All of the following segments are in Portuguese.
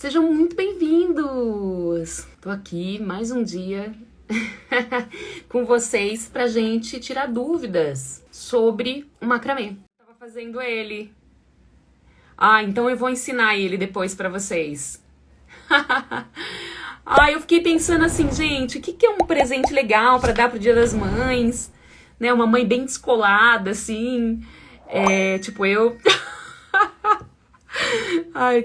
Sejam muito bem-vindos! Tô aqui mais um dia com vocês pra gente tirar dúvidas sobre o macramê. Tava fazendo ele. Então eu vou ensinar ele depois pra vocês. Eu fiquei pensando assim, gente, o que é um presente legal pra dar pro Dia das Mães? Né, uma mãe bem descolada, assim. Tipo eu...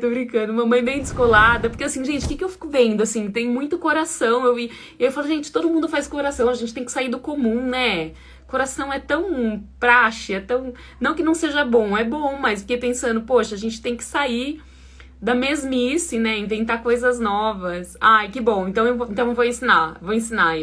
Tô brincando, mamãe bem descolada, porque assim, gente, o que eu fico vendo, assim, tem muito coração, e eu falo, gente, todo mundo faz coração, a gente tem que sair do comum, né? Coração é tão praxe, é tão, não que não seja bom, é bom, mas fiquei pensando, poxa, a gente tem que sair da mesmice, né, inventar coisas novas. Que bom, então eu vou ensinar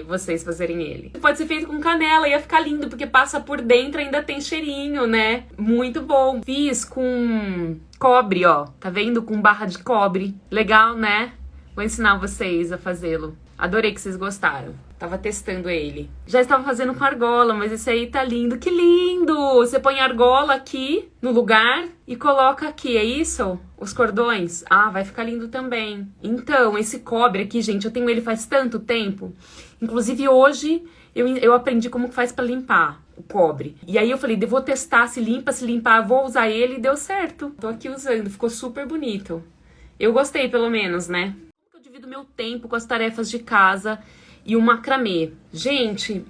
vocês a fazerem ele. Pode ser feito com canela, ia ficar lindo, porque passa por dentro, ainda tem cheirinho, né, muito bom. Fiz com cobre, ó, tá vendo? Com barra de cobre, legal, né? Vou ensinar vocês a fazê-lo. Adorei que vocês gostaram. Tava testando ele. Já estava fazendo com argola, mas esse aí tá lindo. Que lindo! Você põe a argola aqui no lugar e coloca aqui, é isso? Os cordões. Vai ficar lindo também. Então, esse cobre aqui, gente, eu tenho ele faz tanto tempo. Inclusive, hoje eu aprendi como que faz pra limpar o cobre. E aí eu falei, vou testar se limpar, vou usar ele e deu certo. Tô aqui usando, ficou super bonito. Eu gostei, pelo menos, né? Divido meu tempo com as tarefas de casa e o macramê. Gente,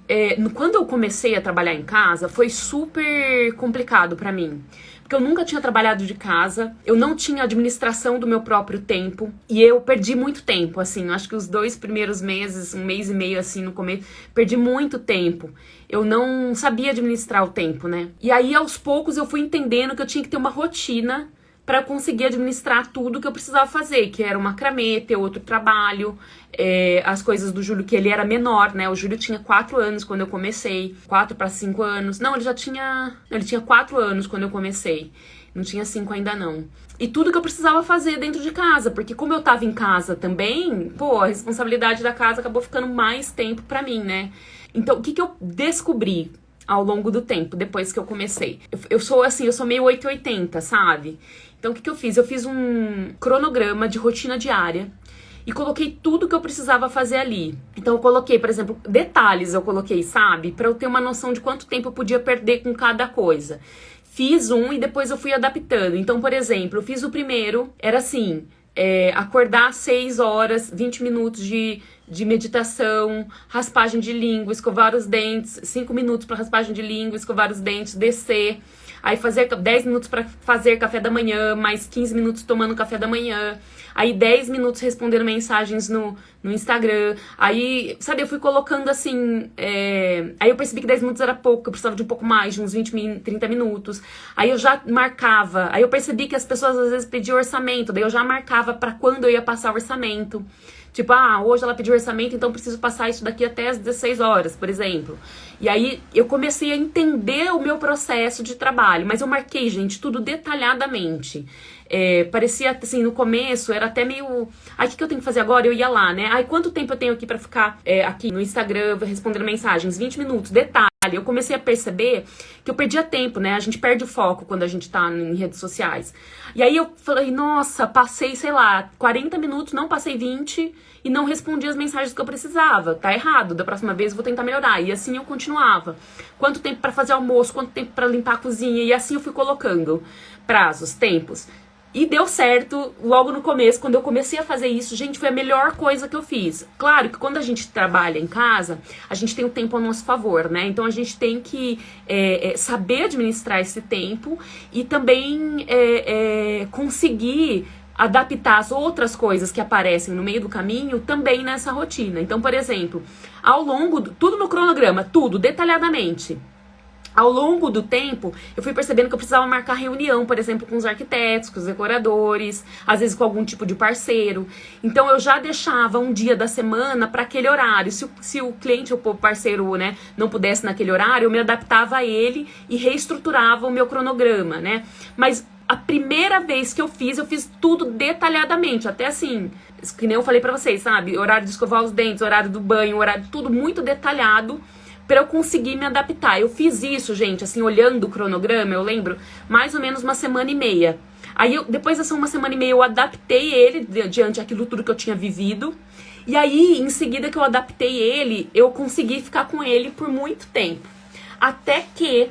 quando eu comecei a trabalhar em casa, foi super complicado pra mim. Porque eu nunca tinha trabalhado de casa, eu não tinha administração do meu próprio tempo, e eu perdi muito tempo, assim, acho que os 2 primeiros meses, 1 mês e meio, assim, no começo, perdi muito tempo. Eu não sabia administrar o tempo, né? E aí, aos poucos, eu fui entendendo que eu tinha que ter uma rotina para conseguir administrar tudo que eu precisava fazer, que era o macramê, ter outro trabalho, as coisas do Júlio, que ele era menor, né? O Júlio tinha 4 anos quando eu comecei, 4 para 5 anos. Não, ele tinha 4 anos quando eu comecei. Não tinha 5 ainda não. E tudo que eu precisava fazer dentro de casa, porque como eu tava em casa também, a responsabilidade da casa acabou ficando mais tempo pra mim, né? Então, o que eu descobri ao longo do tempo, depois que eu comecei? Eu sou meio 880, sabe? Então, o que eu fiz? Eu fiz um cronograma de rotina diária e coloquei tudo que eu precisava fazer ali. Então, eu coloquei, por exemplo, detalhes sabe? Pra eu ter uma noção de quanto tempo eu podia perder com cada coisa. Fiz um e depois eu fui adaptando. Então, por exemplo, eu fiz o primeiro, era assim, acordar às 6 horas, 20 minutos de meditação, raspagem de língua, escovar os dentes, 5 minutos para raspagem de língua, escovar os dentes, descer. Aí fazer 10 minutos para fazer café da manhã, mais 15 minutos tomando café da manhã. Aí 10 minutos respondendo mensagens no Instagram. Aí, sabe, eu fui colocando assim... Aí eu percebi que 10 minutos era pouco, eu precisava de um pouco mais, de uns 20, 30 minutos. Aí eu já marcava. Aí eu percebi que as pessoas às vezes pediam orçamento, daí eu já marcava para quando eu ia passar o orçamento. Tipo, hoje ela pediu orçamento, então preciso passar isso daqui até as 16 horas, por exemplo. E aí eu comecei a entender o meu processo de trabalho, mas eu marquei, gente, tudo detalhadamente. Parecia, assim, no começo, era até meio... o que eu tenho que fazer agora? Eu ia lá, né? Quanto tempo eu tenho aqui pra ficar aqui no Instagram, respondendo mensagens? 20 minutos, detalhe. Eu comecei a perceber que eu perdia tempo, né? A gente perde o foco quando a gente tá em redes sociais. E aí eu falei, nossa, passei, 40 minutos, não passei 20 e não respondi as mensagens que eu precisava. Tá errado, da próxima vez eu vou tentar melhorar. E assim eu continuava. Quanto tempo pra fazer almoço, quanto tempo pra limpar a cozinha. E assim eu fui colocando prazos, tempos. E deu certo logo no começo, quando eu comecei a fazer isso, gente, foi a melhor coisa que eu fiz. Claro que quando a gente trabalha em casa, a gente tem o tempo ao nosso favor, né? Então a gente tem que saber administrar esse tempo e também conseguir adaptar as outras coisas que aparecem no meio do caminho também nessa rotina. Então, por exemplo, tudo no cronograma, tudo, detalhadamente. Ao longo do tempo, eu fui percebendo que eu precisava marcar reunião, por exemplo, com os arquitetos, com os decoradores, às vezes com algum tipo de parceiro. Então, eu já deixava um dia da semana para aquele horário. Se o cliente ou o parceiro, né, não pudesse naquele horário, eu me adaptava a ele e reestruturava o meu cronograma, né? Mas a primeira vez que eu fiz tudo detalhadamente, até assim, que nem eu falei pra vocês, sabe? Horário de escovar os dentes, horário do banho, horário, tudo muito detalhado, para eu conseguir me adaptar. Eu fiz isso, gente, assim, olhando o cronograma, eu lembro, mais ou menos 1 semana e meia. Aí, depois dessa 1 semana e meia, eu adaptei ele diante daquilo tudo que eu tinha vivido. E aí, em seguida que eu adaptei ele, eu consegui ficar com ele por muito tempo. Até que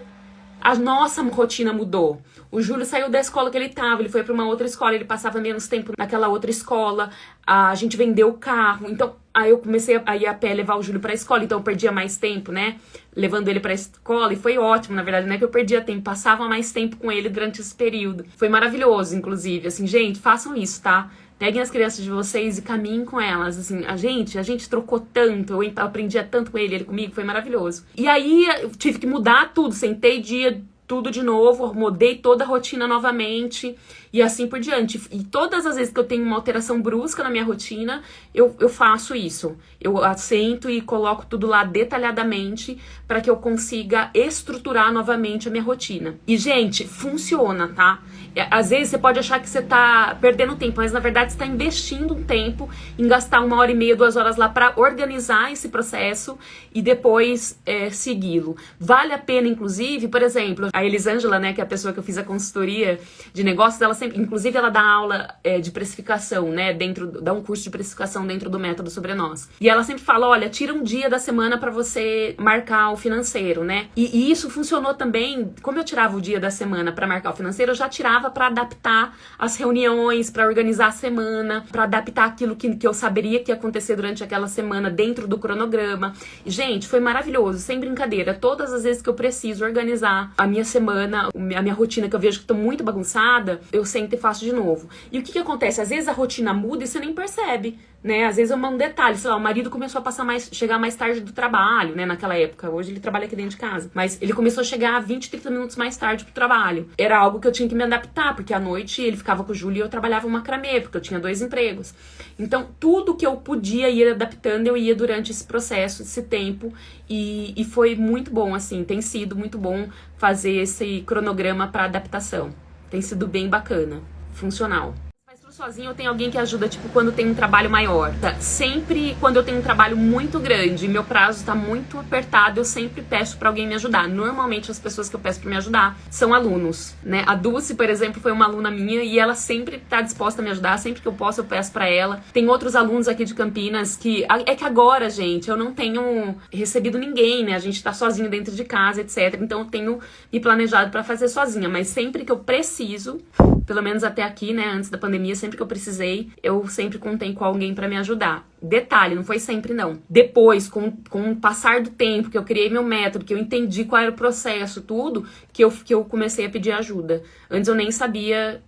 a nossa rotina mudou. O Júlio saiu da escola que ele estava, ele foi para uma outra escola, ele passava menos tempo naquela outra escola, a gente vendeu o carro, então aí eu comecei a ir a pé levar o Júlio para a escola, então eu perdia mais tempo, né, levando ele para a escola, e foi ótimo, na verdade, não é que eu perdia tempo, passava mais tempo com ele durante esse período. Foi maravilhoso, inclusive, assim, gente, façam isso, tá? Peguem as crianças de vocês e caminhem com elas, assim, a gente trocou tanto, eu aprendia tanto com ele comigo, foi maravilhoso. E aí eu tive que mudar tudo, sentei dia tudo de novo, mudei toda a rotina novamente e assim por diante. E todas as vezes que eu tenho uma alteração brusca na minha rotina, eu faço isso. Eu assento e coloco tudo lá detalhadamente para que eu consiga estruturar novamente a minha rotina. E, gente, funciona, tá? Às vezes você pode achar que você tá perdendo tempo, mas na verdade você tá investindo um tempo em gastar 1h30, 2 horas lá para organizar esse processo e depois segui-lo. Vale a pena, inclusive, por exemplo, a Elisângela, né, que é a pessoa que eu fiz a consultoria de negócios, ela sempre, inclusive ela dá aula de precificação, né, dá um curso de precificação dentro do Método Sobre Nós. E ela sempre fala, olha, tira um dia da semana para você marcar o financeiro, né? E isso funcionou também, como eu tirava o dia da semana para marcar o financeiro, eu já tirava para adaptar as reuniões, para organizar a semana, para adaptar aquilo que eu saberia que ia acontecer durante aquela semana dentro do cronograma. E, gente, foi maravilhoso, sem brincadeira. Todas as vezes que eu preciso organizar a minha semana, a minha rotina, que eu vejo que tô muito bagunçada, eu sento e faço de novo. E o que acontece? Às vezes a rotina muda e você nem percebe, né? Às vezes é um detalhe, sei lá, o marido começou a chegar mais tarde do trabalho, né, naquela época. Hoje ele trabalha aqui dentro de casa. Mas ele começou a chegar 20, 30 minutos mais tarde pro trabalho. Era algo que eu tinha que me adaptar, porque à noite ele ficava com o Júlio e eu trabalhava macramê, porque eu tinha 2 empregos. Então, tudo que eu podia ir adaptando, eu ia durante esse processo, esse tempo, e foi muito bom, assim, tem sido muito bom fazer esse cronograma para adaptação. Tem sido bem bacana, funcional. Sozinho eu tenho alguém que ajuda, tipo, quando tem um trabalho maior. Tá? Sempre quando eu tenho um trabalho muito grande e meu prazo tá muito apertado, eu sempre peço pra alguém me ajudar. Normalmente as pessoas que eu peço pra me ajudar são alunos, né? A Dulce, por exemplo, foi uma aluna minha e ela sempre tá disposta a me ajudar. Sempre que eu posso, eu peço pra ela. Tem outros alunos aqui de Campinas que... É que agora, gente, eu não tenho recebido ninguém, né? A gente tá sozinho dentro de casa, etc. Então eu tenho me planejado pra fazer sozinha. Mas sempre que eu preciso... Pelo menos até aqui, né, antes da pandemia, sempre que eu precisei, eu sempre contei com alguém pra me ajudar. Detalhe, não foi sempre não. Depois, com o passar do tempo, que eu criei meu método, que eu entendi qual era o processo, tudo, que eu comecei a pedir ajuda. Antes eu nem sabia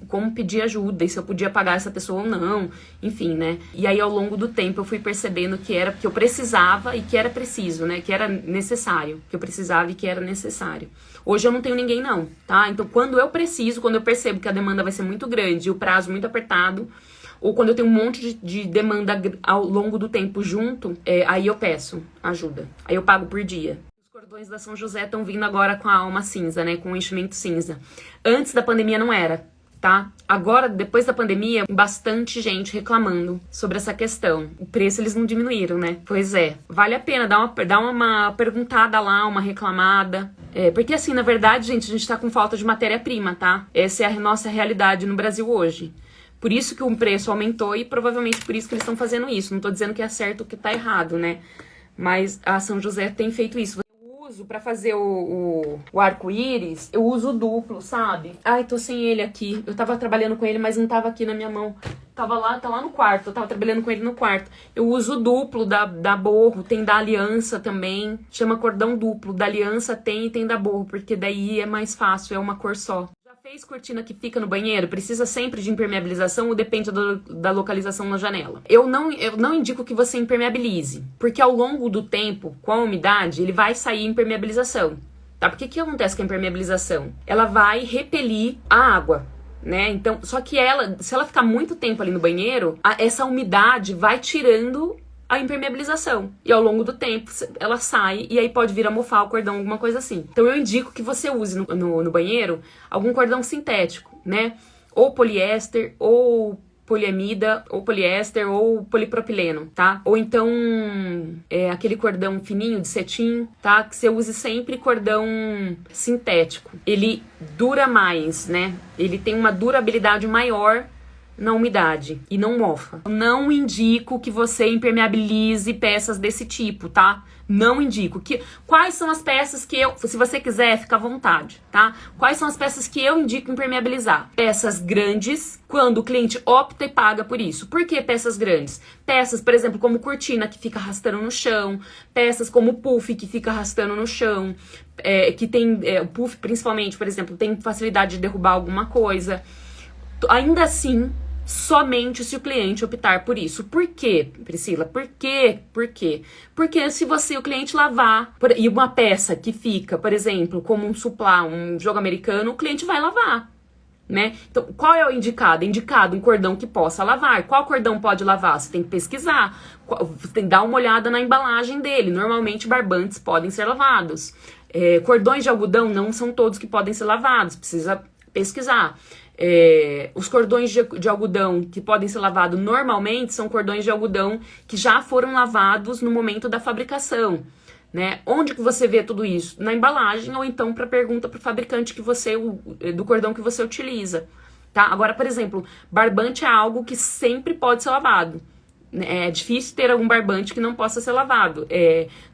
como pedir ajuda, e se eu podia pagar essa pessoa ou não, enfim, né. E aí, ao longo do tempo, eu fui percebendo que eu precisava e que era preciso, né, que era necessário. Que eu precisava e que era necessário. Hoje eu não tenho ninguém não, tá? Então, quando eu percebo que a demanda vai ser muito grande e o prazo muito apertado, ou quando eu tenho um monte de demanda ao longo do tempo junto, aí eu peço ajuda. Aí eu pago por dia. Os cordões da São José estão vindo agora com a alma cinza, né? Com o enchimento cinza. Antes da pandemia não era, tá? Agora, depois da pandemia, bastante gente reclamando sobre essa questão. O preço eles não diminuíram, né? Pois é, vale a pena dar uma perguntada lá, uma reclamada. Porque assim, na verdade, gente, a gente tá com falta de matéria-prima, tá? Essa é a nossa realidade no Brasil hoje. Por isso que o preço aumentou e provavelmente por isso que eles estão fazendo isso. Não tô dizendo que é certo ou que tá errado, né? Mas a São José tem feito isso. Pra fazer o arco-íris, eu uso o duplo, sabe? Ai, tô sem ele aqui. Eu tava trabalhando com ele, mas não tava aqui na minha mão. Tá lá no quarto. Eu tava trabalhando com ele no quarto. Eu uso o duplo da Borro, tem da Aliança também. Chama cordão duplo. Da Aliança tem e tem da Borro, porque daí é mais fácil, é uma cor só. Fez cortina que fica no banheiro, precisa sempre de impermeabilização ou depende da localização na janela? Eu não indico que você impermeabilize, porque ao longo do tempo, com a umidade, ele vai sair impermeabilização, tá? Porque o que acontece com a impermeabilização? Ela vai repelir a água, né? Então, só que se ela ficar muito tempo ali no banheiro, essa umidade vai tirando a impermeabilização. E ao longo do tempo, ela sai e aí pode vir a mofar o cordão, alguma coisa assim. Então eu indico que você use no banheiro algum cordão sintético, né? Ou poliéster, ou poliamida, ou poliéster, ou polipropileno, tá? Ou então aquele cordão fininho de cetim, tá? Que você use sempre cordão sintético. Ele dura mais, né? Ele tem uma durabilidade maior na umidade e não mofa. Não indico que você impermeabilize peças desse tipo, tá? Não indico. Quais são as peças que se você quiser, fica à vontade, tá? Quais são as peças que eu indico impermeabilizar? Peças grandes, quando o cliente opta e paga por isso. Por que peças grandes? Peças, por exemplo, como cortina, que fica arrastando no chão. Peças como puff, que fica arrastando no chão. Que tem, o puff principalmente, por exemplo, tem facilidade de derrubar alguma coisa. Ainda assim, somente se o cliente optar por isso. Por quê, Priscila? Por quê? Por quê? Porque se o cliente lavar, e uma peça que fica, por exemplo, como um suplá, um jogo americano, o cliente vai lavar, né? Então, qual é o indicado? É indicado um cordão que possa lavar. Qual cordão pode lavar? Você tem que pesquisar, você tem que dar uma olhada na embalagem dele. Normalmente, barbantes podem ser lavados. Cordões de algodão não são todos que podem ser lavados, precisa pesquisar. Os cordões de algodão que podem ser lavados normalmente são cordões de algodão que já foram lavados no momento da fabricação, né? Onde que você vê tudo isso? Na embalagem ou então para pergunta para o fabricante do cordão que você utiliza, tá? Agora, por exemplo, barbante é algo que sempre pode ser lavado. É difícil ter algum barbante que não possa ser lavado.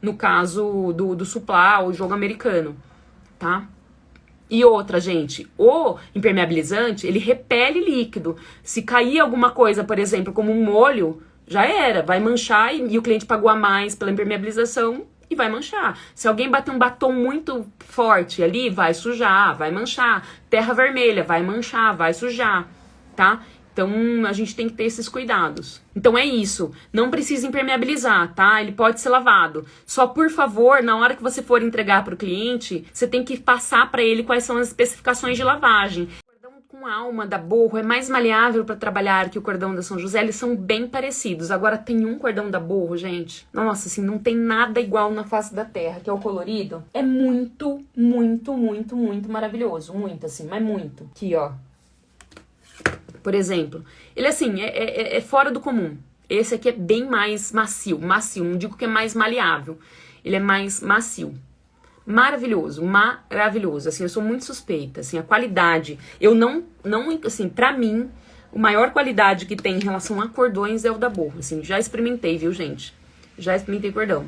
No caso do suplá ou jogo americano, tá? E outra, gente, o impermeabilizante, ele repele líquido. Se cair alguma coisa, por exemplo, como um molho, já era, vai manchar e o cliente pagou a mais pela impermeabilização e vai manchar. Se alguém bater um batom muito forte ali, vai sujar, vai manchar. Terra vermelha, vai manchar, vai sujar, tá? Então, a gente tem que ter esses cuidados. Então, é isso. Não precisa impermeabilizar, tá? Ele pode ser lavado. Só, por favor, na hora que você for entregar para o cliente, você tem que passar para ele quais são as especificações de lavagem. O cordão com alma da Borro é mais maleável para trabalhar que o cordão da São José. Eles são bem parecidos. Agora, tem um cordão da Borro, gente. Nossa, assim, não tem nada igual na face da terra, que é o colorido. É muito, muito, muito, muito maravilhoso. Muito, assim, mas muito. Aqui, ó. Por exemplo, ele assim, é fora do comum. Esse aqui é bem mais macio, não digo que é mais maleável. Ele é mais macio. Maravilhoso, maravilhoso. Assim, eu sou muito suspeita, assim, a qualidade. Eu não assim, pra mim, a maior qualidade que tem em relação a cordões é o da Borro. Assim, já experimentei, viu, gente? Já experimentei cordão.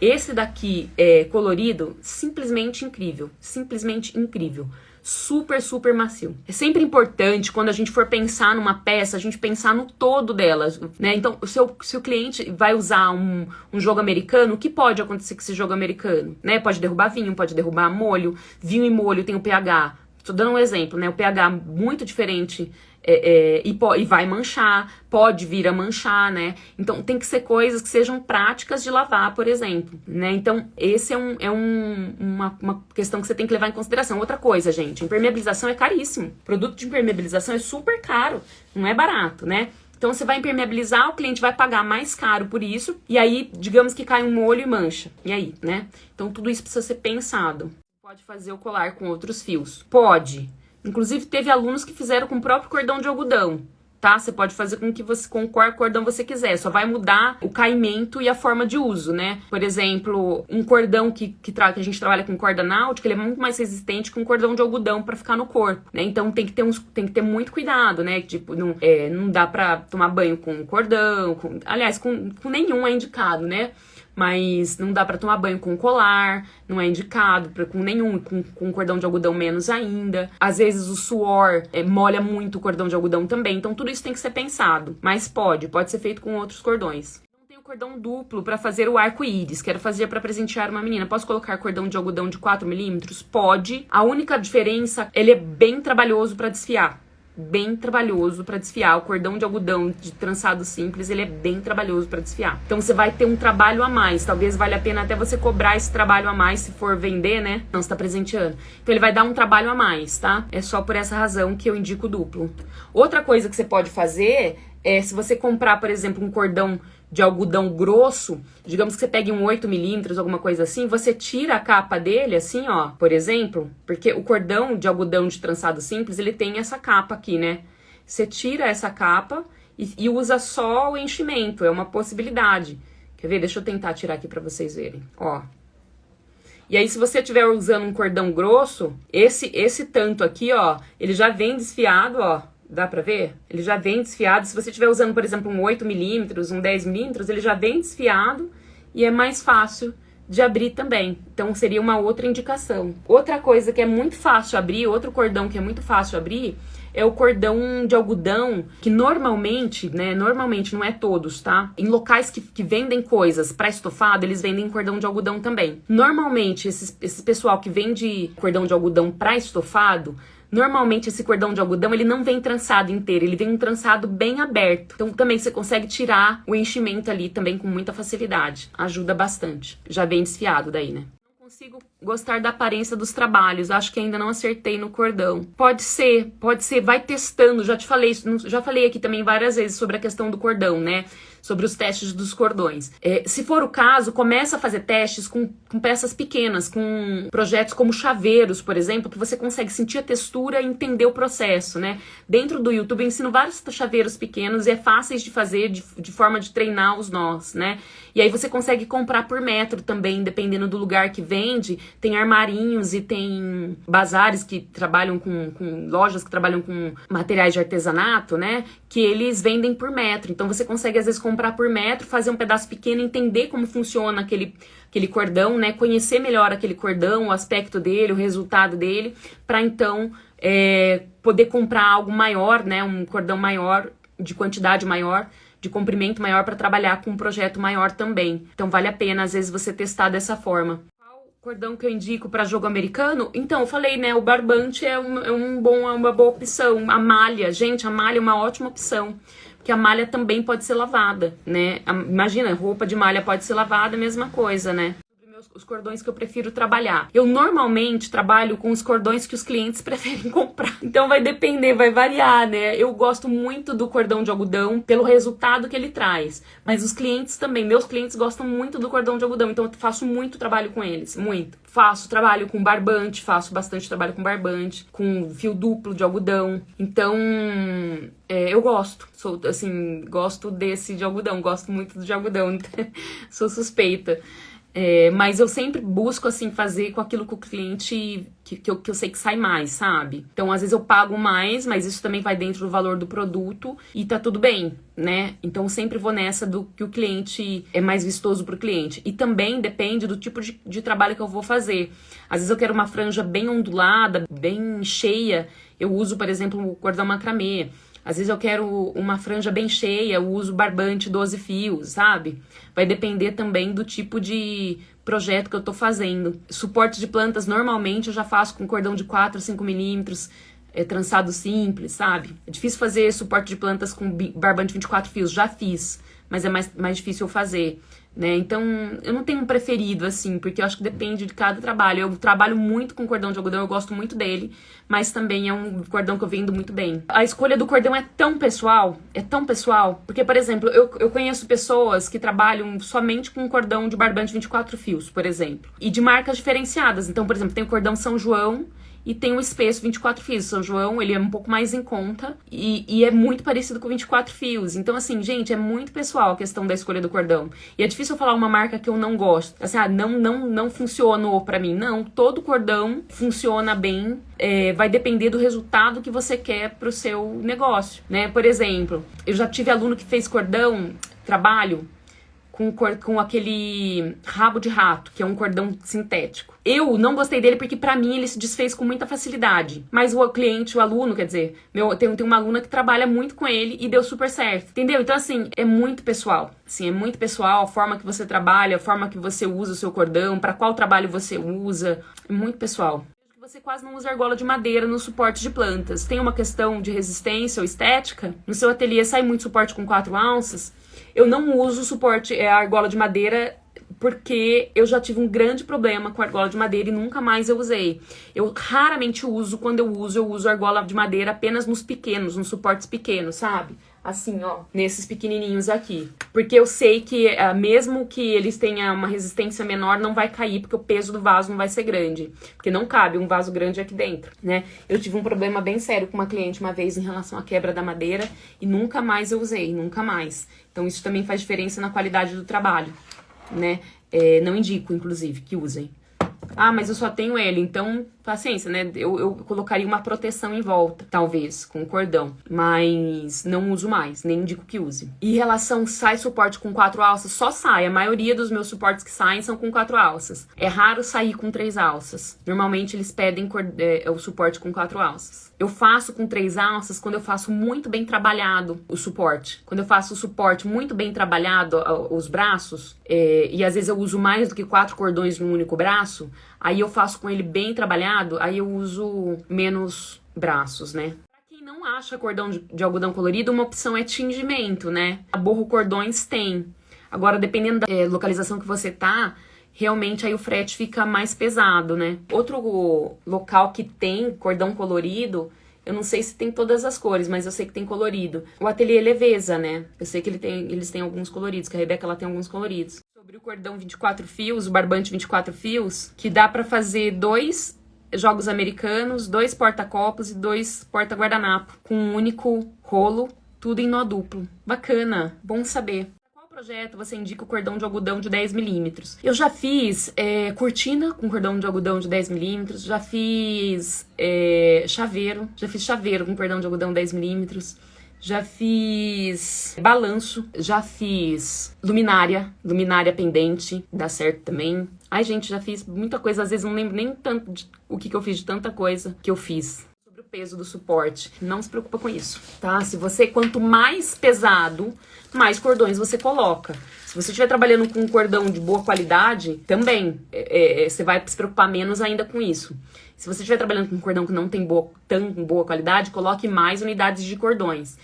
Esse daqui, colorido, simplesmente incrível. Simplesmente incrível. Super, super macio. É sempre importante, quando a gente for pensar numa peça, a gente pensar no todo dela, né? Então, se o cliente vai usar um jogo americano, o que pode acontecer com esse jogo americano? Né? Pode derrubar vinho, pode derrubar molho. Vinho e molho tem o pH. Tô dando um exemplo, né? O pH muito diferente e vai manchar, pode vir a manchar, né? Então, tem que ser coisas que sejam práticas de lavar, por exemplo, né? Então, esse uma questão que você tem que levar em consideração. Outra coisa, gente, impermeabilização é caríssimo. Produto de impermeabilização é super caro, não é barato, né? Então, você vai impermeabilizar, o cliente vai pagar mais caro por isso, e aí, digamos que cai um molho e mancha. E aí, né? Então, tudo isso precisa ser pensado. Pode fazer o colar com outros fios? Pode. Inclusive, teve alunos que fizeram com o próprio cordão de algodão, tá? Você pode fazer com qual cordão você quiser, só vai mudar o caimento e a forma de uso, né? Por exemplo, um cordão que a gente trabalha com corda náutica, ele é muito mais resistente que um cordão de algodão para ficar no corpo, né? Então tem que ter muito cuidado, né? Tipo, não dá pra tomar banho com cordão, aliás, com nenhum é indicado, né? Mas não dá pra tomar banho com colar, não é indicado com nenhum, com cordão de algodão menos ainda. Às vezes o suor molha muito o cordão de algodão também, então tudo isso tem que ser pensado. Mas pode ser feito com outros cordões. Não tenho cordão duplo pra fazer o arco-íris, quero fazer pra presentear uma menina. Posso colocar cordão de algodão de 4 milímetros? Pode. A única diferença, ele é bem trabalhoso pra desfiar. Bem trabalhoso para desfiar. O cordão de algodão de trançado simples, ele é bem trabalhoso para desfiar. Então você vai ter um trabalho a mais. Talvez valha a pena até você cobrar esse trabalho a mais se for vender, né? Não, você tá presenteando. Então ele vai dar um trabalho a mais, tá? É só por essa razão que eu indico duplo. Outra coisa que você pode fazer é, se você comprar, por exemplo, um cordão de algodão grosso, digamos que você pegue um 8 milímetros, alguma coisa assim, você tira a capa dele, assim, ó, por exemplo, porque o cordão de algodão de trançado simples, ele tem essa capa aqui, né? Você tira essa capa e usa só o enchimento, é uma possibilidade. Quer ver? Deixa eu tentar tirar aqui pra vocês verem, ó. E aí, se você estiver usando um cordão grosso, esse tanto aqui, ó, ele já vem desfiado, ó. Dá pra ver? Ele já vem desfiado. Se você estiver usando, por exemplo, um 8 milímetros, um 10 milímetros, ele já vem desfiado e é mais fácil de abrir também. Então, seria uma outra indicação. Outra coisa que é muito fácil abrir, outro cordão que é muito fácil abrir, é o cordão de algodão, que normalmente, né, normalmente não é todos, tá? Em locais que vendem coisas para estofado, eles vendem cordão de algodão também. Normalmente, esse pessoal que vende cordão de algodão para estofado, normalmente esse cordão de algodão, ele não vem trançado inteiro, ele vem um trançado bem aberto. Então também você consegue tirar o enchimento ali também com muita facilidade. Ajuda bastante. Já vem desfiado daí, né? Não consigo gostar da aparência dos trabalhos, acho que ainda não acertei no cordão. Pode ser, vai testando, já te falei isso, já falei aqui também várias vezes sobre a questão do cordão, né? Sobre os testes dos cordões. Se for o caso, começa a fazer testes com peças pequenas, com projetos como chaveiros, por exemplo, que você consegue sentir a textura e entender o processo, né? Dentro do YouTube eu ensino vários chaveiros pequenos e é fáceis de fazer, de forma de treinar os nós, né? E aí você consegue comprar por metro também, dependendo do lugar que vende. Tem armarinhos e tem bazares que trabalham com lojas que trabalham com materiais de artesanato, né? Que eles vendem por metro. Então você consegue às vezes comprar por metro, fazer um pedaço pequeno, entender como funciona aquele cordão, né? Conhecer melhor aquele cordão, o aspecto dele, o resultado dele, para então poder comprar algo maior, né? Um cordão maior, de quantidade maior, de comprimento maior, para trabalhar com um projeto maior também. Então vale a pena às vezes você testar dessa forma. Cordão que eu indico para jogo americano, então eu falei, né, o barbante é uma boa opção. A malha, gente, a malha é uma ótima opção, porque a malha também pode ser lavada, né? Imagina, roupa de malha pode ser lavada, mesma coisa, né? Os cordões que eu prefiro trabalhar. Eu normalmente trabalho com os cordões que os clientes preferem comprar. Então vai depender, vai variar, né? Eu gosto muito do cordão de algodão pelo resultado que ele traz. Mas os clientes também, meus clientes gostam muito do cordão de algodão. Então eu faço muito trabalho com eles, muito. Faço trabalho com barbante, faço bastante trabalho com barbante, com fio duplo de algodão. Então, eu gosto. Gosto desse de algodão, gosto muito de algodão. Sou suspeita. Mas eu sempre busco, assim, fazer com aquilo que o cliente, que eu sei que sai mais, sabe? Então, às vezes eu pago mais, mas isso também vai dentro do valor do produto e tá tudo bem, né? Então, sempre vou nessa do que o cliente é mais vistoso pro cliente. E também depende do tipo de trabalho que eu vou fazer. Às vezes eu quero uma franja bem ondulada, bem cheia, eu uso, por exemplo, o cordão macramê. Às vezes eu quero uma franja bem cheia, eu uso barbante 12 fios, sabe? Vai depender também do tipo de projeto que eu tô fazendo. Suporte de plantas, normalmente, eu já faço com cordão de 4 a 5 milímetros, trançado simples, sabe? É difícil fazer suporte de plantas com barbante 24 fios, já fiz, mas é mais difícil eu fazer, né? Então, eu não tenho um preferido, assim, porque eu acho que depende de cada trabalho. Eu trabalho muito com cordão de algodão, eu gosto muito dele, mas também é um cordão que eu vendo muito bem. A escolha do cordão é tão pessoal, porque, por exemplo, eu conheço pessoas que trabalham somente com cordão de barbante 24 fios, por exemplo, e de marcas diferenciadas. Então, por exemplo, tem o cordão São João, e tem o espesso 24 fios. São João, ele é um pouco mais em conta e é muito parecido com 24 fios. Então, assim, gente, é muito pessoal a questão da escolha do cordão. E é difícil eu falar uma marca que eu não gosto. Assim, não funcionou pra mim. Não, todo cordão funciona bem. Vai depender do resultado que você quer pro seu negócio, né? Por exemplo, eu já tive aluno que fez trabalho com aquele rabo de rato, que é um cordão sintético. Eu não gostei dele porque, pra mim, ele se desfez com muita facilidade. Mas o cliente, o aluno, quer dizer, tem uma aluna que trabalha muito com ele e deu super certo, entendeu? Então, assim, é muito pessoal. Assim, é muito pessoal a forma que você trabalha, a forma que você usa o seu cordão, pra qual trabalho você usa. É muito pessoal. Você quase não usa argola de madeira no suporte de plantas. Tem uma questão de resistência ou estética. No seu ateliê sai muito suporte com 4 ounças. Eu não uso suporte, a argola de madeira, porque eu já tive um grande problema com a argola de madeira e nunca mais eu usei. Eu raramente uso, quando eu uso argola de madeira apenas nos suportes pequenos, sabe? Assim, ó, nesses pequenininhos aqui. Porque eu sei que, mesmo que eles tenham uma resistência menor, não vai cair, porque o peso do vaso não vai ser grande. Porque não cabe um vaso grande aqui dentro, né? Eu tive um problema bem sério com uma cliente uma vez em relação à quebra da madeira e nunca mais eu usei, nunca mais. Então isso também faz diferença na qualidade do trabalho, né? Não indico, inclusive, que usem. Ah, mas eu só tenho ele, então paciência, né? Eu colocaria uma proteção em volta, talvez, com cordão, mas não uso mais, nem indico que use. E em relação sai suporte com 4 alças, só sai. A maioria dos meus suportes que saem são com 4 alças. É raro sair com 3 alças. Normalmente eles pedem o suporte com 4 alças. Eu faço com 3 alças quando eu faço muito bem trabalhado o suporte. Quando eu faço o suporte muito bem trabalhado, os braços, e às vezes eu uso mais do que 4 cordões num único braço, aí eu faço com ele bem trabalhado, aí eu uso menos braços, né? Pra quem não acha cordão de algodão colorido, uma opção é tingimento, né? A Borro Cordões tem. Agora, dependendo da localização que você tá, realmente aí o frete fica mais pesado, né? Outro local que tem cordão colorido, eu não sei se tem todas as cores, mas eu sei que tem colorido. O Ateliê Leveza, né? Eu sei que eles têm alguns coloridos, que a Rebeca ela tem alguns coloridos. Sobre o cordão 24 fios, o barbante 24 fios, que dá pra fazer 2 jogos americanos, 2 porta-copos e 2 porta-guardanapo, com um único rolo, tudo em nó duplo. Bacana, bom saber. Projeto, você indica o cordão de algodão de 10 milímetros. Eu já fiz cortina com cordão de algodão de 10 milímetros, já fiz chaveiro com cordão de algodão 10 milímetros, já fiz balanço, já fiz luminária pendente, dá certo também. Ai, gente, já fiz muita coisa, às vezes não lembro nem tanto o que eu fiz de tanta coisa que eu fiz. Sobre o peso do suporte, não se preocupa com isso, tá? Quanto mais pesado, mais cordões você coloca. Se você estiver trabalhando com um cordão de boa qualidade, também você vai se preocupar menos ainda com isso. Se você estiver trabalhando com um cordão que não tem tão boa qualidade, coloque mais unidades de cordões.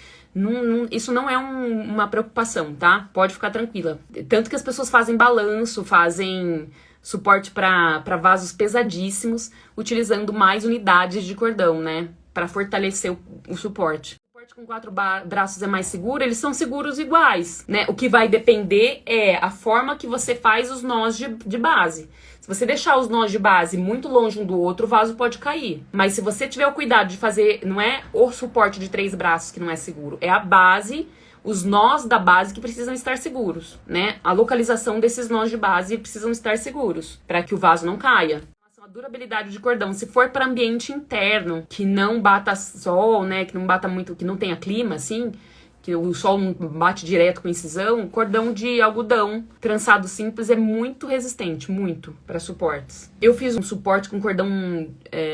Isso não é uma preocupação, tá? Pode ficar tranquila. Tanto que as pessoas fazem balanço, fazem suporte para vasos pesadíssimos, utilizando mais unidades de cordão, né? Para fortalecer o suporte. Com 4 braços é mais seguro, eles são seguros iguais, né? O que vai depender é a forma que você faz os nós de base. Se você deixar os nós de base muito longe um do outro, o vaso pode cair. Mas se você tiver o cuidado de fazer, não é o suporte de 3 braços que não é seguro, é a base, os nós da base que precisam estar seguros, né? A localização desses nós de base precisam estar seguros, para que o vaso não caia. A durabilidade de cordão, se for para ambiente interno, que não bata sol, né, que não bata muito, que não tenha clima, assim, que o sol não bate direto com incisão, cordão de algodão trançado simples é muito resistente, muito, para suportes. Eu fiz um suporte com cordão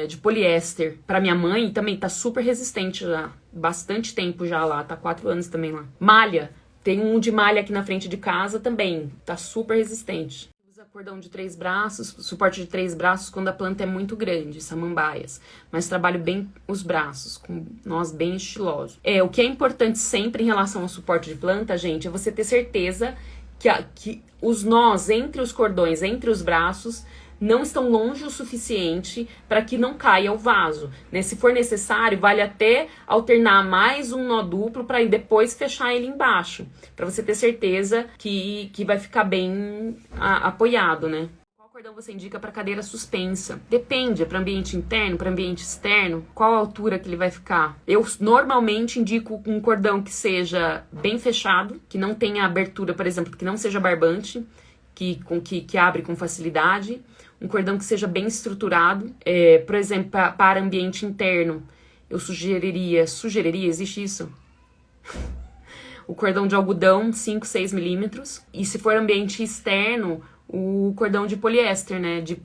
de poliéster para minha mãe e também tá super resistente já, bastante tempo já lá, tá 4 anos também lá. Malha, tem um de malha aqui na frente de casa também, tá super resistente. Cordão de 3 braços, suporte de 3 braços quando a planta é muito grande, samambaias. Mas trabalho bem os braços, com nós bem estilosos. O que é importante sempre em relação ao suporte de planta, gente, é você ter certeza que os nós entre os cordões, entre os braços, não estão longe o suficiente para que não caia o vaso, né? Se for necessário, vale até alternar mais um nó duplo para depois fechar ele embaixo, para você ter certeza que vai ficar bem apoiado, né? Qual cordão você indica para cadeira suspensa? Depende, para ambiente interno, para ambiente externo, qual a altura que ele vai ficar. Eu normalmente indico um cordão que seja bem fechado, que não tenha abertura, por exemplo, que não seja barbante, que abre com facilidade. Um cordão que seja bem estruturado. Por exemplo, para ambiente interno, eu sugeriria, existe isso? O cordão de algodão, 5, 6 milímetros. E se for ambiente externo, o cordão de poliéster, né? De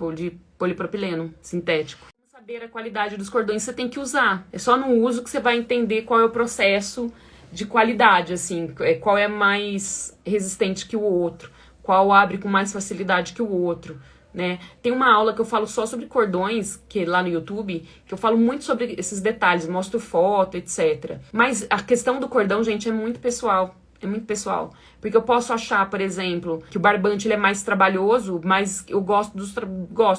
polipropileno sintético. Para saber a qualidade dos cordões, você tem que usar. É só no uso que você vai entender qual é o processo de qualidade, assim. Qual é mais resistente que o outro. Qual abre com mais facilidade que o outro. Né? Tem uma aula que eu falo só sobre cordões, que lá no YouTube, que eu falo muito sobre esses detalhes, mostro foto, etc. Mas a questão do cordão, gente, é muito pessoal. É muito pessoal. Porque eu posso achar, por exemplo, que o barbante ele é mais trabalhoso, mas eu gosto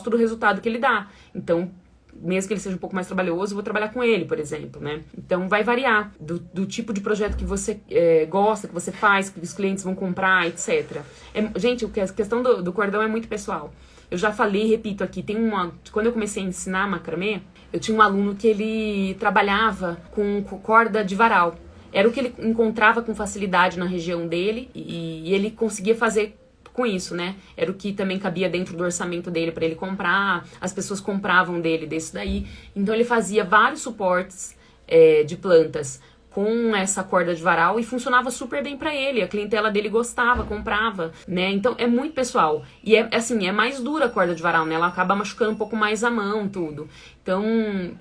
do resultado que ele dá. Então, mesmo que ele seja um pouco mais trabalhoso, eu vou trabalhar com ele, por exemplo, né? Então, vai variar do tipo de projeto que você gosta, que você faz, que os clientes vão comprar, etc. Gente, a questão do cordão é muito pessoal. Eu já falei, repito aqui, quando eu comecei a ensinar macramê, eu tinha um aluno que ele trabalhava com corda de varal. Era o que ele encontrava com facilidade na região dele e ele conseguia fazer com isso, né? Era o que também cabia dentro do orçamento dele para ele comprar, as pessoas compravam dele desse daí. Então ele fazia vários suportes de plantas com essa corda de varal e funcionava super bem pra ele, a clientela dele gostava, comprava, né? Então é muito pessoal. E é mais dura a corda de varal, né? Ela acaba machucando um pouco mais a mão, tudo. Então,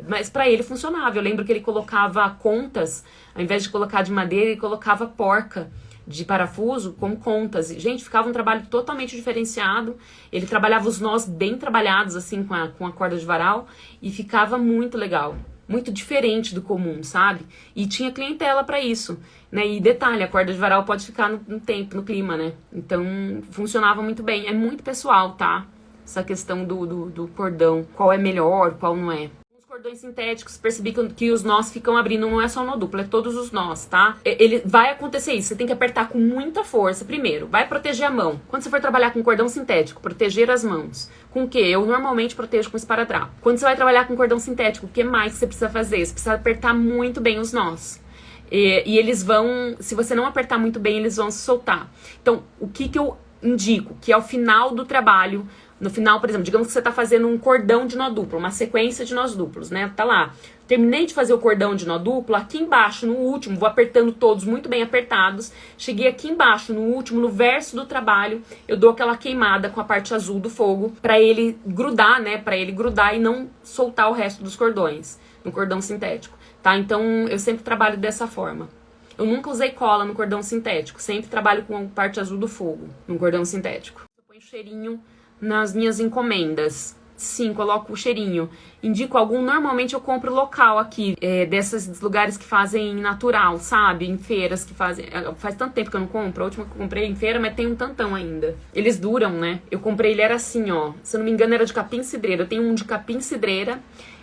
mas pra ele funcionava. Eu lembro que ele colocava contas, ao invés de colocar de madeira, ele colocava porca de parafuso com contas. Gente, ficava um trabalho totalmente diferenciado. Ele trabalhava os nós bem trabalhados, assim, com a corda de varal, e ficava muito legal. Muito diferente do comum, sabe? E tinha clientela pra isso, né? E detalhe, a corda de varal pode ficar no tempo, no clima, né? Então, funcionava muito bem. É muito pessoal, tá? Essa questão do cordão. Qual é melhor, qual não é. Os cordões sintéticos, percebi que os nós ficam abrindo, não é só o nó duplo, é todos os nós, tá? Ele vai acontecer isso, você tem que apertar com muita força primeiro. Vai proteger a mão. Quando você for trabalhar com cordão sintético, proteger as mãos. Com o quê? Eu normalmente protejo com esparadrapo. Quando você vai trabalhar com cordão sintético, o que mais você precisa fazer? Você precisa apertar muito bem os nós. E eles vão, se você não apertar muito bem, eles vão se soltar. Então, o que eu indico? Que ao final do trabalho, no final, por exemplo, digamos que você está fazendo um cordão de nó duplo, uma sequência de nós duplos, né? Tá lá. Terminei de fazer o cordão de nó duplo, aqui embaixo, no último, vou apertando todos muito bem apertados. Cheguei aqui embaixo, no último, no verso do trabalho, eu dou aquela queimada com a parte azul do fogo pra ele grudar, né? Pra ele grudar e não soltar o resto dos cordões no cordão sintético, tá? Então, eu sempre trabalho dessa forma. Eu nunca usei cola no cordão sintético, sempre trabalho com a parte azul do fogo no cordão sintético. Eu ponho cheirinho nas minhas encomendas. Sim, coloco o cheirinho. Indico algum, normalmente eu compro local aqui, desses lugares que fazem natural, sabe? Em feiras que fazem... Faz tanto tempo que eu não compro, a última que eu comprei em feira, mas tem um tantão ainda. Eles duram, né? Eu comprei, ele era assim, ó. Se eu não me engano, era de capim-cidreira. Eu tenho um de capim-cidreira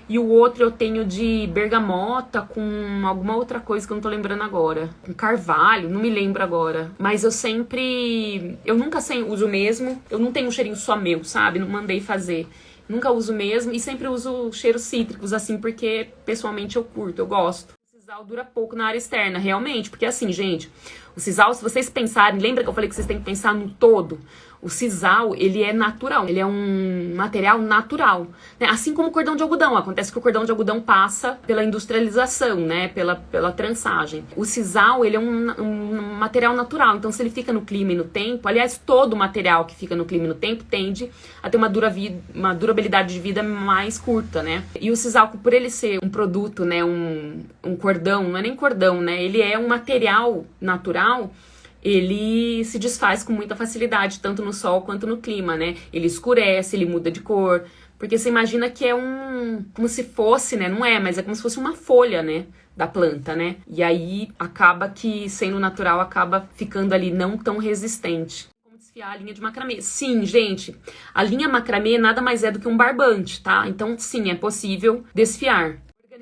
e o outro eu tenho de bergamota com alguma outra coisa que eu não tô lembrando agora. Com carvalho, não me lembro agora. Mas eu sempre... Eu nunca uso o mesmo. Eu não tenho um cheirinho só meu, sabe? Não mandei fazer. Nunca uso mesmo e sempre uso cheiros cítricos, assim, porque pessoalmente eu curto, eu gosto. O sisal dura pouco na área externa, realmente, porque assim, gente, o sisal, se vocês pensarem, lembra que eu falei que vocês têm que pensar no todo? O sisal, ele é natural, ele é um material natural, né? Assim como o cordão de algodão, acontece que o cordão de algodão passa pela industrialização, né? Pela trançagem. O sisal, ele é um material natural, então se ele fica no clima e no tempo, aliás, todo material que fica no clima e no tempo tende a ter uma durabilidade de vida mais curta, né? E o sisal, por ele ser um produto, né? Um cordão, não é nem cordão, né? Ele é um material natural. Ele se desfaz com muita facilidade, tanto no sol quanto no clima, né? Ele escurece, ele muda de cor, porque você imagina que é como se fosse, né? Não é, mas é como se fosse uma folha, né? Da planta, né? E aí acaba que, sendo natural, acaba ficando ali não tão resistente. Como desfiar a linha de macramê? Sim, gente, a linha macramê nada mais é do que um barbante, tá? Então, sim, é possível desfiar.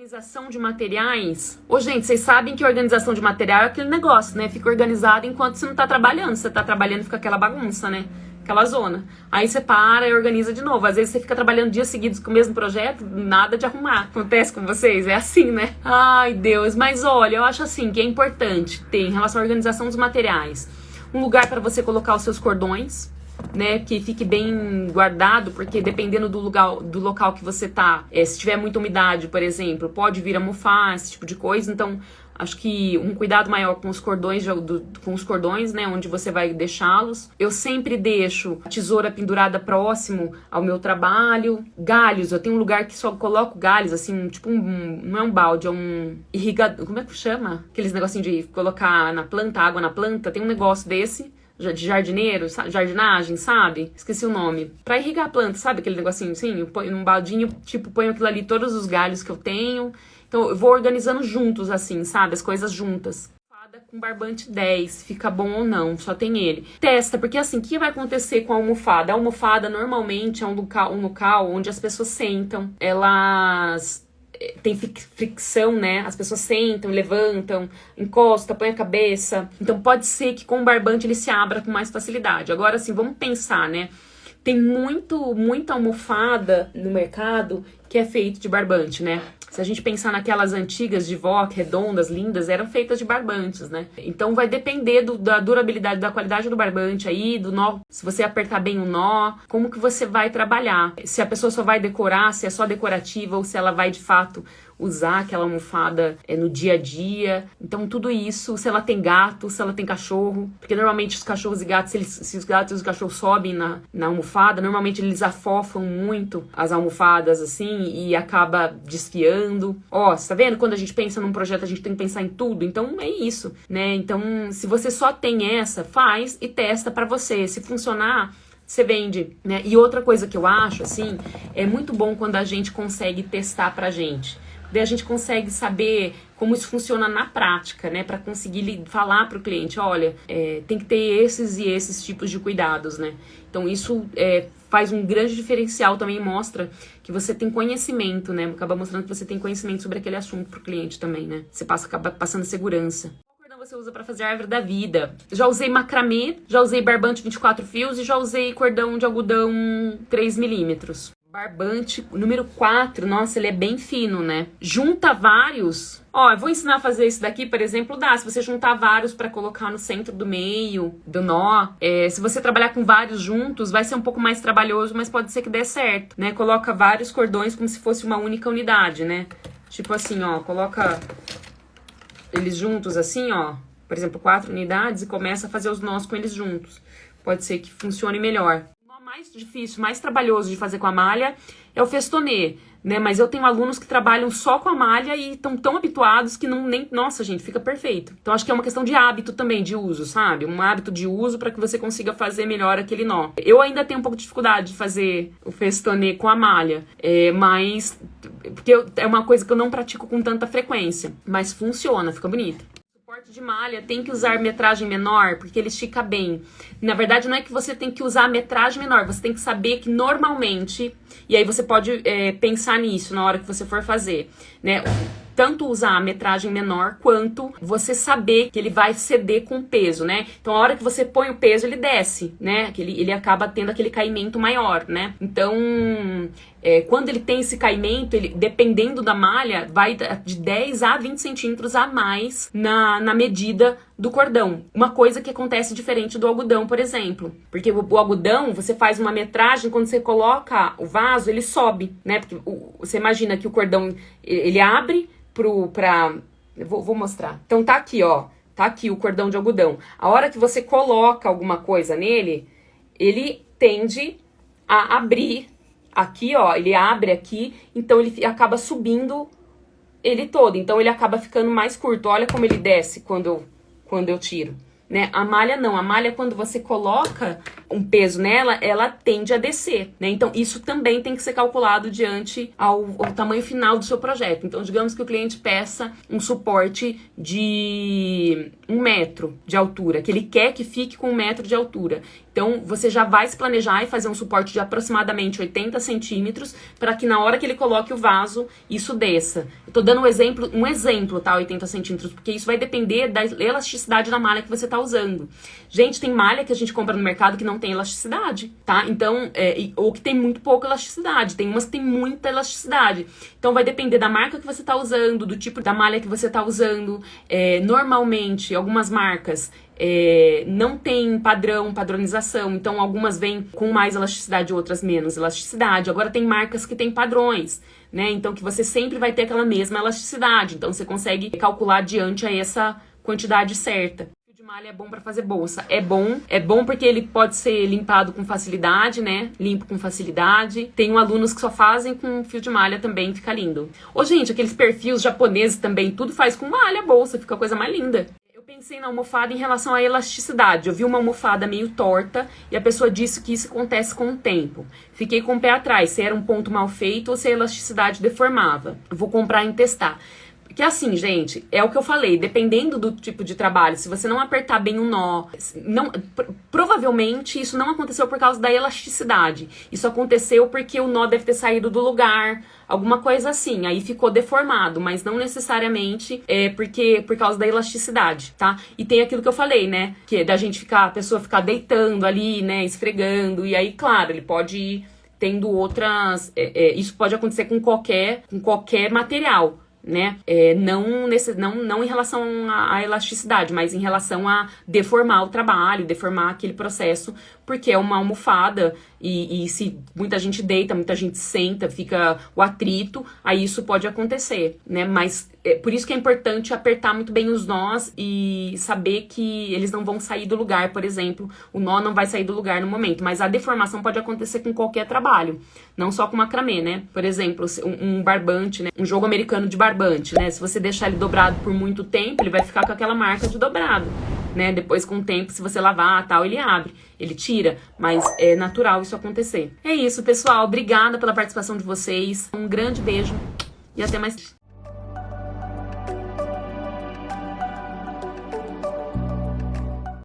Organização de materiais. Ô, gente, vocês sabem que organização de material é aquele negócio, né? Fica organizado enquanto você não tá trabalhando. Você tá trabalhando, fica aquela bagunça, né? Aquela zona. Aí você para e organiza de novo. Às vezes você fica trabalhando dias seguidos com o mesmo projeto, nada de arrumar. Acontece com vocês? É assim, né? Ai, Deus. Mas olha, eu acho assim que é importante ter, em relação à organização dos materiais, um lugar para você colocar os seus cordões, né, que fique bem guardado, porque dependendo do local que você tá, se tiver muita umidade, por exemplo, pode vir a mofar, esse tipo de coisa. Então, acho que um cuidado maior com os cordões, né, onde você vai deixá-los. Eu sempre deixo a tesoura pendurada próximo ao meu trabalho. Galhos, eu tenho um lugar que só coloco galhos, assim, tipo não é um balde, é um irrigador, como é que chama? Aqueles negocinhos de colocar na planta, água na planta, tem um negócio desse, de jardineiro, jardinagem, sabe? Esqueci o nome. Pra irrigar a planta, sabe aquele negocinho assim? Eu ponho num baldinho, tipo, ponho aquilo ali, todos os galhos que eu tenho. Então eu vou organizando juntos, assim, sabe? As coisas juntas. Com barbante 10, fica bom ou não, só tem ele. Testa, porque assim, o que vai acontecer com a almofada? A almofada normalmente é um local onde as pessoas sentam, elas tem fricção, né? As pessoas sentam, levantam, encosta, põe a cabeça. Então pode ser que com o barbante ele se abra com mais facilidade. Agora, assim, vamos pensar, né? Tem muita almofada no mercado que é feito de barbante, né? Se a gente pensar naquelas antigas de vó, redondas, lindas, eram feitas de barbantes, né? Então vai depender da durabilidade, da qualidade do barbante aí, do nó, se você apertar bem o nó, como que você vai trabalhar. Se a pessoa só vai decorar, se é só decorativa ou se ela vai de fato usar aquela almofada no dia a dia. Então tudo isso, se ela tem gato, se ela tem cachorro, porque normalmente os cachorros e gatos, se os gatos e os cachorros sobem na almofada, normalmente eles afofam muito as almofadas assim e acaba desfiando. Ó, você tá vendo? Quando a gente pensa num projeto, a gente tem que pensar em tudo. Então é isso, né? Então, se você só tem essa, faz e testa pra você. Se funcionar, você vende, né? E outra coisa que eu acho, assim, é muito bom quando a gente consegue testar pra gente. Daí a gente consegue saber como isso funciona na prática, né? Para conseguir falar para o cliente, olha, tem que ter esses e esses tipos de cuidados, né? Então isso faz um grande diferencial, também mostra que você tem conhecimento, né? Acaba mostrando que você tem conhecimento sobre aquele assunto para o cliente também, né? Você acaba passando segurança. Você usa para fazer a árvore da vida. Já usei macramê, já usei barbante 24 fios e já usei cordão de algodão 3 milímetros. Barbante número 4, nossa, ele é bem fino, né? Junta vários. Ó, eu vou ensinar a fazer isso daqui, por exemplo, dá. Se você juntar vários para colocar no centro do meio, do nó. Se você trabalhar com vários juntos, vai ser um pouco mais trabalhoso, mas pode ser que dê certo, né? Coloca vários cordões como se fosse uma única unidade, né? Tipo assim, ó, coloca eles juntos assim, ó, por exemplo, 4 unidades e começa a fazer os nós com eles juntos. Pode ser que funcione melhor. O nó mais difícil, mais trabalhoso de fazer com a malha é o festonê, né? Mas eu tenho alunos que trabalham só com a malha e estão tão habituados que nossa, gente, fica perfeito. Então acho que é uma questão de hábito também, de uso, sabe? Um hábito de uso para que você consiga fazer melhor aquele nó. Eu ainda tenho um pouco de dificuldade de fazer o festonê com a malha, mas porque é uma coisa que eu não pratico com tanta frequência, mas funciona, fica bonito. Suporte de malha tem que usar metragem menor, porque ele estica bem. Na verdade, não é que você tem que usar a metragem menor, você tem que saber que normalmente, e aí você pode pensar nisso na hora que você for fazer, né? Tanto usar a metragem menor, quanto você saber que ele vai ceder com o peso, né? Então, a hora que você põe o peso, ele desce, né? Ele acaba tendo aquele caimento maior, né? Então, quando ele tem esse caimento, ele, dependendo da malha, vai de 10 a 20 centímetros a mais na medida do cordão. Uma coisa que acontece diferente do algodão, por exemplo. Porque o algodão, você faz uma metragem, quando você coloca o vaso, ele sobe, né? Porque você imagina que o cordão, ele abre vou mostrar. Então tá aqui, ó. Tá aqui o cordão de algodão. A hora que você coloca alguma coisa nele, ele tende a abrir aqui, ó. Ele abre aqui, então ele acaba subindo ele todo. Então ele acaba ficando mais curto. Olha como ele desce quando eu tiro, né? A malha não. A malha, quando você coloca um peso nela, ela tende a descer, né? Então, isso também tem que ser calculado diante ao tamanho final do seu projeto. Então, digamos que o cliente peça um suporte de 1 metro de altura, que ele quer que fique com 1 metro de altura. Então, você já vai se planejar e fazer um suporte de aproximadamente 80 centímetros para que na hora que ele coloque o vaso, isso desça. Eu tô dando um exemplo, tá? 80 centímetros, porque isso vai depender da elasticidade da malha que você tá usando. Gente, tem malha que a gente compra no mercado que não tem elasticidade, tá? Então, ou que tem muito pouca elasticidade. Tem umas que tem muita elasticidade. Então, vai depender da marca que você tá usando, do tipo da malha que você tá usando. Normalmente, algumas marcas não tem padronização, então algumas vêm com mais elasticidade, outras menos elasticidade. Agora tem marcas que têm padrões, né? Então que você sempre vai ter aquela mesma elasticidade, então você consegue calcular diante a essa quantidade certa. O fio de malha é bom para fazer bolsa, é bom porque ele pode ser limpado com facilidade, né? Limpo com facilidade. Tenho alunos que só fazem com fio de malha também, fica lindo. Ô gente, aqueles perfis japoneses também, tudo faz com malha, bolsa, fica a coisa mais linda. Pensei na almofada em relação à elasticidade. Eu vi uma almofada meio torta e a pessoa disse que isso acontece com o tempo. Fiquei com o pé atrás, se era um ponto mal feito ou se a elasticidade deformava. Eu vou comprar e testar. Porque assim, gente, é o que eu falei, dependendo do tipo de trabalho, se você não apertar bem o nó, provavelmente isso não aconteceu por causa da elasticidade. Isso aconteceu porque o nó deve ter saído do lugar, alguma coisa assim, aí ficou deformado, mas não necessariamente por causa da elasticidade, tá? E tem aquilo que eu falei, né, que é da gente a pessoa ficar deitando ali, né, esfregando, e aí, claro, ele pode tendo outras... isso pode acontecer com qualquer material, né? Não em relação à elasticidade, mas em relação a deformar o trabalho, deformar aquele processo, porque é uma almofada e se muita gente deita, muita gente senta, fica o atrito, aí isso pode acontecer, né? Mas por isso que é importante apertar muito bem os nós e saber que eles não vão sair do lugar, por exemplo, o nó não vai sair do lugar no momento, mas a deformação pode acontecer com qualquer trabalho, não só com macramê, né? Por exemplo, um barbante, né? Um jogo americano de barbante, né? Se você deixar ele dobrado por muito tempo, ele vai ficar com aquela marca de dobrado, né? Depois, com o tempo, se você lavar, tal, ele abre, ele tira, mas é natural isso acontecer. É isso, pessoal. Obrigada pela participação de vocês. Um grande beijo e até mais.